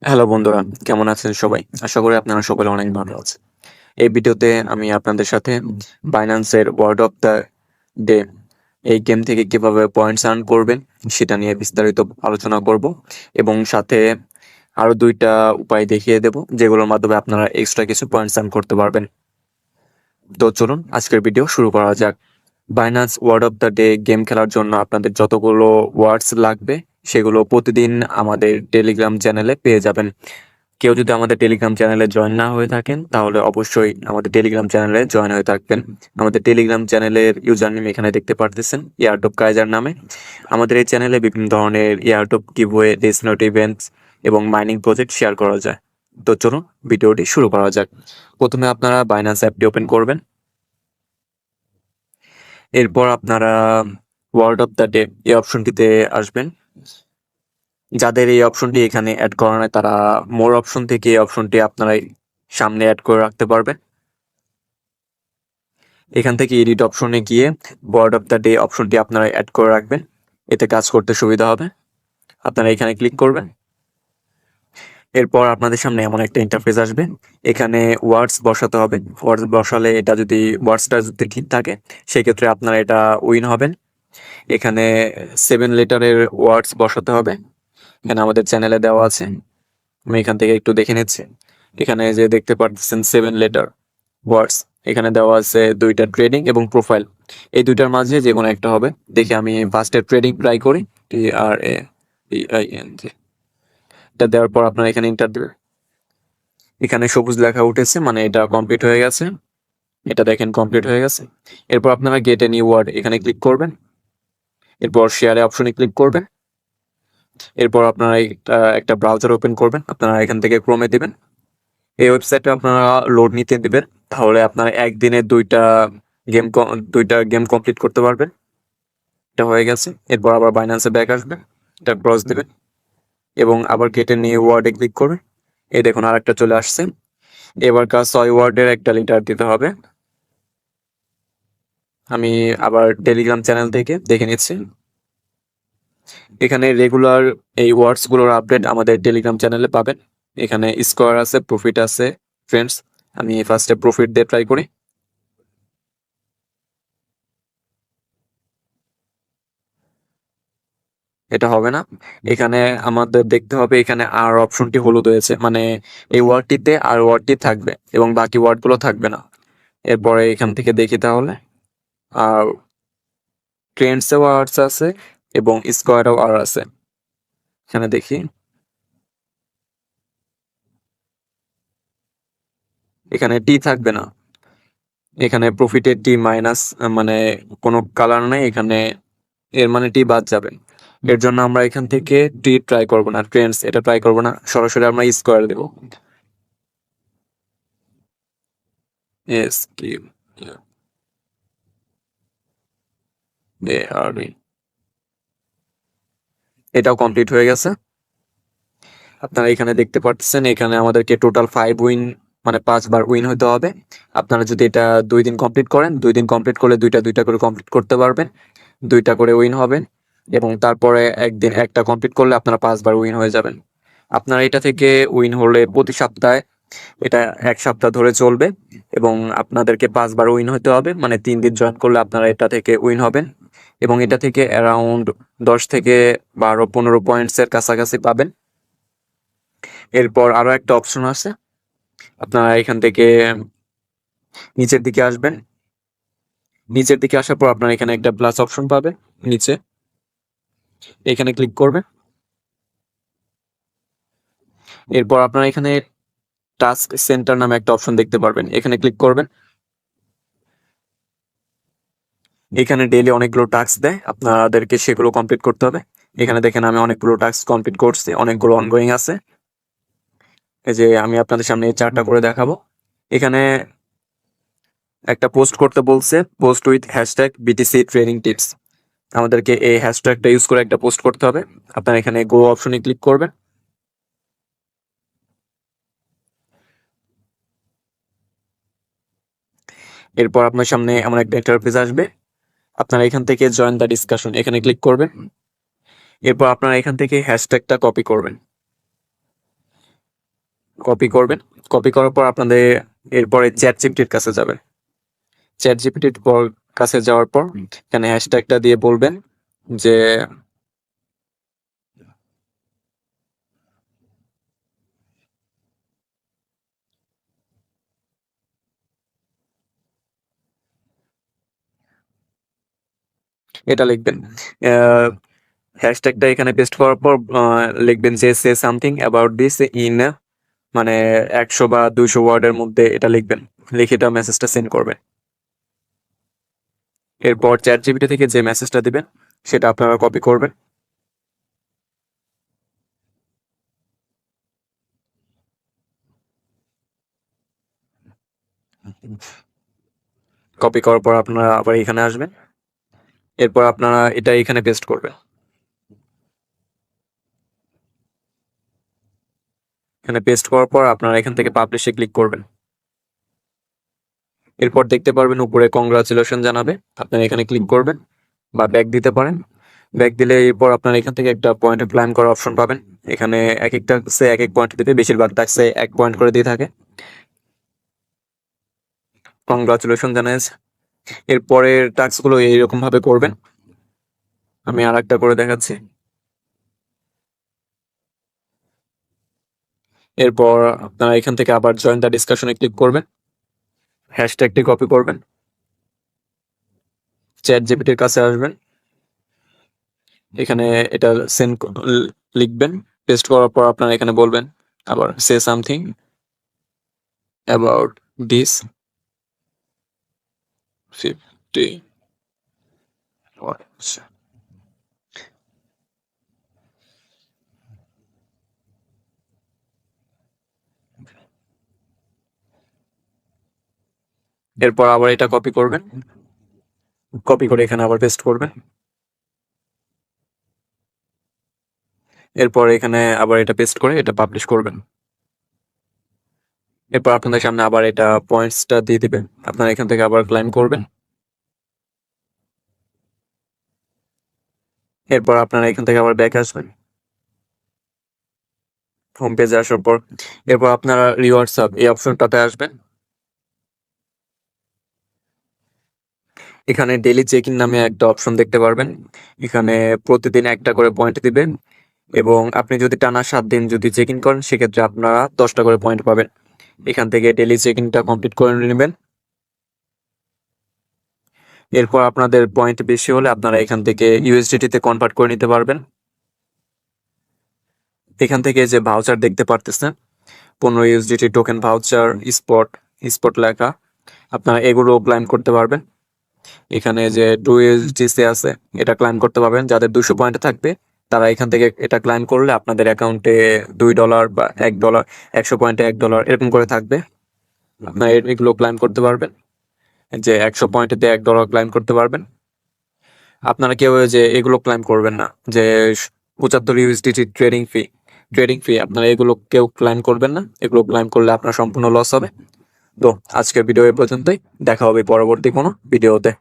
Hello বন্ধুরা, কেমন আছেন সবাই? আশা করি আপনারা সকলে অনেক ভালো আছেন। এই ভিডিওতে আমি আপনাদের সাথে বাইন্যান্সের ওয়ার্ড অফ দ্য ডে এই গেম থেকে কিভাবে পয়েন্টস আর্ন করবেন সেটা নিয়ে বিস্তারিত আলোচনা করব এবং সাথে আরো 2টা উপায় দেখিয়ে দেব যেগুলোর মাধ্যমে আপনারা এক্সট্রা কিছু পয়েন্টস আর্ন করতে পারবেন। তো চলুন আজকের ভিডিও শুরু করা যাক। Binance word of the day game খেলার জন্য আপনাদের যতগুলো ওয়ার্ডস লাগবে সেগুলো প্রতিদিন আমাদের টেলিগ্রাম চ্যানেলে পেয়ে যাবেন। কেউ যদি আমাদের টেলিগ্রাম চ্যানেলে জয়েন না হয়ে থাকেন তাহলে অবশ্যই আমাদের টেলিগ্রাম চ্যানেলে জয়েন হয়ে থাকবেন। আমাদের টেলিগ্রাম চ্যানেলের ইউজার নেম এখানে দেখতে পারতেছেন, এয়ারটপ কাইজার নামে। আমাদের এই চ্যানেলে বিভিন্ন ধরনের এয়ারটপ গিভওয়ে, ডেসনোট ইভেন্টস এবং মাইনিং প্রজেক্ট শেয়ার করা যায়। তো চলুন ভিডিওটি শুরু করা যাক। প্রথমে আপনারা বাইন্যান্স অ্যাপটি ওপেন করবেন। এরপর আপনারা ওয়ার্ড অফ দ্য ডে এই অপশনটিতে আসবেন। যাদের এই অপশনটি এখানে অ্যাড করা নাই তারা মোর অপশন থেকে এই অপশনটি আপনারা সামনে অ্যাড করে রাখতে পারবেন। এখান থেকে এডিট অপশনে গিয়ে ওয়ার্ড অফ দ্য ডে অপশনটি আপনারা অ্যাড করে রাখবেন, এতে কাজ করতে সুবিধা হবে। আপনারা এখানে ক্লিক করবেন। এরপর আপনাদের সামনে এমন একটা ইন্টারফেস আসবে, এখানে ওয়ার্ডস বসাতে হবে। ওয়ার্ডস বসালে এটা যদি ওয়ার্ডসটা যদি ঠিক থাকে সেক্ষেত্রে আপনারা এটা উইন হবেন। এখানে 7 লেটারের ওয়ার্ডস বসাতে হবে, এখানে আমাদের চ্যানেলে দেওয়া আছে। আমি এখান থেকে একটু দেখে নিচ্ছি। এখানে যে দেখতে পাচ্ছেন 7 লেটার ওয়ার্ডস, এখানে দেওয়া আছে 2টা ট্রেডিং এবং প্রোফাইল। এই 2টার মাঝে যে কোনো একটা হবে। দেখি আমি ফার্স্টে ট্রেডিং ট্রাই করি, TRADING। এটা দেওয়ার পর আপনারা এখানে এন্টার দেবেন। এখানে সবুজ লেখা উঠেছে, মানে এটা কমপ্লিট হয়ে গেছে। এটা দেখেন কমপ্লিট হয়ে গেছে। এরপর আপনারা গেট এ নিউ ওয়ার্ড এখানে ক্লিক করবেন। এরপর শেয়ারে অপশনে ক্লিক করবেন। এরপর আপনারা একটা ব্রাউজার ওপেন করবেন, আপনারা এখান থেকে ক্রোমে দিবেন। এই ওয়েবসাইটে আপনারা লোড নিতে দিবেন, তাহলে আপনারা একদিনে 2টা গেম কমপ্লিট করতে পারবেন। এটা হয়ে গেছে। এরপর আবার বাইন্যান্সে ব্যাক আসবে, এটা ক্রস দিবেন এবং আবার কেটে নিয়ে ওয়ার্ডে ক্লিক করবেন। এই দেখুন আরেকটা চলে আসছে। এবার কাজ 6 ওয়ার্ডের একটা লিটার দিতে হবে। আমি আবার টেলিগ্রাম চ্যানেল থেকে দেখে নিচ্ছি। এখানে রেগুলার এই ওয়ার্ডস গুলোর আপডেট আমাদের টেলিগ্রাম চ্যানেলে পাবেন। এখানে স্কোয়ার আছে, প্রফিট আছে। ফ্রেন্ডস, আমি ফার্স্টে প্রফিট দিয়ে ট্রাই করি। এটা হবে না। এখানে আমাদের দেখতে হবে, এখানে আর অপশনটি হলুদ হয়েছে, মানে এই ওয়ার্ডটিতে আর ওয়ার্ডটি থাকবে এবং বাকি ওয়ার্ডগুলো থাকবে না। এরপরে এখান থেকে দেখি তাহলে, আর ট্রেন্ডসেও আর্টস আছে এবং স্কোয়ারেও আর আছে। এখানে দেখি, এখানে টি থাকবে না। এখানে প্রফিটের টি মাইনাস, মানে কোনো কালার নেই এখানে, এর মানে টি বাদ যাবে। এর জন্য আমরা এখান থেকে টি ট্রাই করব না, ট্রেন্ডস এটা ট্রাই করব না, সরাসরি আমরা স্কোয়ার দেব। এস কি এটাও কমপ্লিট হয়ে গেছে। আপনারা এখানে দেখতে পাচ্ছেন, এখানে আমাদেরকে টোটাল 5 উইন, মানে 5বার উইন হতে হবে। আপনারা যদি এটা 2 দিন কমপ্লিট করেন, 2 দিন কমপ্লিট করলে 2টা করে কমপ্লিট করতে পারবেন, 2টা করে উইন হবেন। এবং তারপরে একদিন একটা কমপ্লিট করলে আপনারা 5বার উইন হয়ে যাবেন। আপনারা এটা থেকে উইন হলে প্রতি সপ্তাহে, এটা 1 সপ্তাহ ধরে চলবে এবং আপনাদেরকে 5বার উইন হতে হবে, মানে 3 দিন জয়েন করলে আপনারা এটা থেকে উইন হবেন এবং এটা থেকে অ্যারাউন্ড 10 থেকে 12-15 পয়েন্টসের কাছাকাছি পাবেন। এরপর আরো একটা অপশন আছে, আপনারা এখান থেকে নিচের দিকে আসবেন। নিচের দিকে আসার পর আপনারা এখানে একটা প্লাস অপশন পাবেন নিচে, এখানে ক্লিক করবেন। এরপর আপনারা এখানে টাস্ক সেন্টার নামে একটা অপশন দেখতে পারবেন, এখানে ক্লিক করবেন। এখানে ডেইলি অনেকগুলো টাস্ক দেয়, আপনাদেরকে সেগুলো কমপ্লিট করতে হবে। এখানে দেখেন আমি অনেকগুলো টাস্ক কমপ্লিট করছি, অনেকগুলো অনগোয়িং আছে। এই যে আমি আপনাদের সামনে এই 4টা করে দেখাবো। এখানে একটা পোস্ট করতে বলছে, post with hashtag BTC training tips. আমাদেরকে এই হ্যাশট্যাগটা ইউজ করে একটা পোস্ট করতে হবে। আপনারা এখানে গো অপশনে ক্লিক করবেন। এরপর আপনার সামনে এমন একটা ইন্টারফেস আসবে, আপনারা এখান থেকে জয়েন দ্য ডিসকাশন এখানে ক্লিক করবেন। এরপর আপনারা এখান থেকে হ্যাশট্যাগটা কপি করবেন। কপি করবেন। কপি করার পর আপনাদের এরপরে চ্যাট জিপিটির কাছে যাবেন। চ্যাট জিপিটির কাছে যাওয়ার পর এখানে হ্যাশট্যাগটা দিয়ে বলবেন যে এটা লিখবেন। হ্যাশট্যাগটা এখানে পেস্ট করার পর লিখবেন যে say something about this in, মানে 100 বা 200 ওয়ার্ডের মধ্যে এটা লিখবেন। লিখে এটা মেসেজটা সেন্ড করবেন। এরপর চ্যাট জিপিটি থেকে যে মেসেজটা দিবেন সেটা আপনারা কপি করবেন। কপি করার পর আপনারা আবার এখানে আসবেন। এরপর আপনারা এটা এখানে পেস্ট করবেন। এখানে পেস্ট করার পর আপনারা এখান থেকে পাবলিশে ক্লিক করবেন। এরপর দেখতে পারবেন উপরে কংগ্রাচুলেশন জানাবে, আপনারা এখানে ক্লিক করবেন বা ব্যাক দিতে পারেন। ব্যাক দিলে এরপর আপনারা এখান থেকে একটা পয়েন্ট ক্লাইম করার অপশন পাবেন। এখানে এক একটা টাক্সে এক এক পয়েন্ট দিবে, বেশিরভাগ টাক্সে 1 পয়েন্ট করে দিয়ে থাকে। কংগ্রাচুলেশন জানাইছে। এরপরের টাস্কগুলো এইরকম ভাবে করবেন। আমি আর একটা করে দেখাচ্ছি। এরপর আপনারা এখান থেকে আবার জয়েন দ্য ডিসকাশনে ক্লিক করবেন। হ্যাশট্যাগটি কপি করবেন। চ্যাট জিপিটির কাছে আসবেন। এখানে এটা সেন্ড লিখবেন। পেস্ট করার পর আপনারা এখানে বলবেন আবার say something about this 50 words. এরপর আবার এটা কপি করবেন। কপি করে এখানে আবার পেস্ট করবেন। এরপর এখানে আবার এটা পেস্ট করে এটা পাবলিশ করবেন। এরপর আপনাদের সামনে আবার এটা পয়েন্টসটা দিয়ে দিবেন। আপনারা এখান থেকে আবার ক্লাইম করবেন। এরপর আপনারা এখান থেকে আবার ব্যাক আসবেন। হোম পেজে আসার পর এরপর আপনারা রিওয়ার্ডস হাব এই অপশনটাতে আসবেন। এখানে ডেইলি চেকিং নামে একটা অপশন দেখতে পারবেন। এখানে প্রতিদিন একটা করে পয়েন্ট দিবেন এবং আপনি যদি টানা 7 দিন যদি চেকিং করেন সেক্ষেত্রে আপনারা 10টা করে পয়েন্ট পাবেন। এখান থেকে ডেইলি চেকিংটা কমপ্লিট করে নেবেন। এরপর আপনাদের পয়েন্ট বেশি হলে আপনারা এখান থেকে ইউএসডিটি তে কনভার্ট করে নিতে পারবেন। এখান থেকে যে ভাউচার দেখতে পারতেছেন 15 ইউএসডিটি টোকেন ভাউচার স্পট লেখা, আপনারা এগুলো ক্লাইম করতে পারবেন। এখানে যে 2 ইউএসডিসি আছে এটা ক্লাইম করতে পারবেন। যাদের 200 পয়েন্ট থাকবে তারা এখান থেকে এটা ক্লাইম করলে আপনাদের অ্যাকাউন্টে $2 বা $1, 100 পয়েন্টে $1 এরকম করে থাকবে। আপনারা এগুলো ক্লাইম করতে পারবেন। যে 100 পয়েন্টেতে $1 ক্লাইম করতে পারবেন। আপনারা কেউ যে এগুলো ক্লাইম করবেন না, যে 75 ইউএসডিটি ট্রেডিং ফি আপনারা এগুলো কেউ ক্লাইম করবেন না। এগুলো ক্লাইম করলে আপনার সম্পূর্ণ লস হবে। তো আজকের ভিডিও এ পর্যন্তই, দেখা হবে পরবর্তী কোনো ভিডিওতে।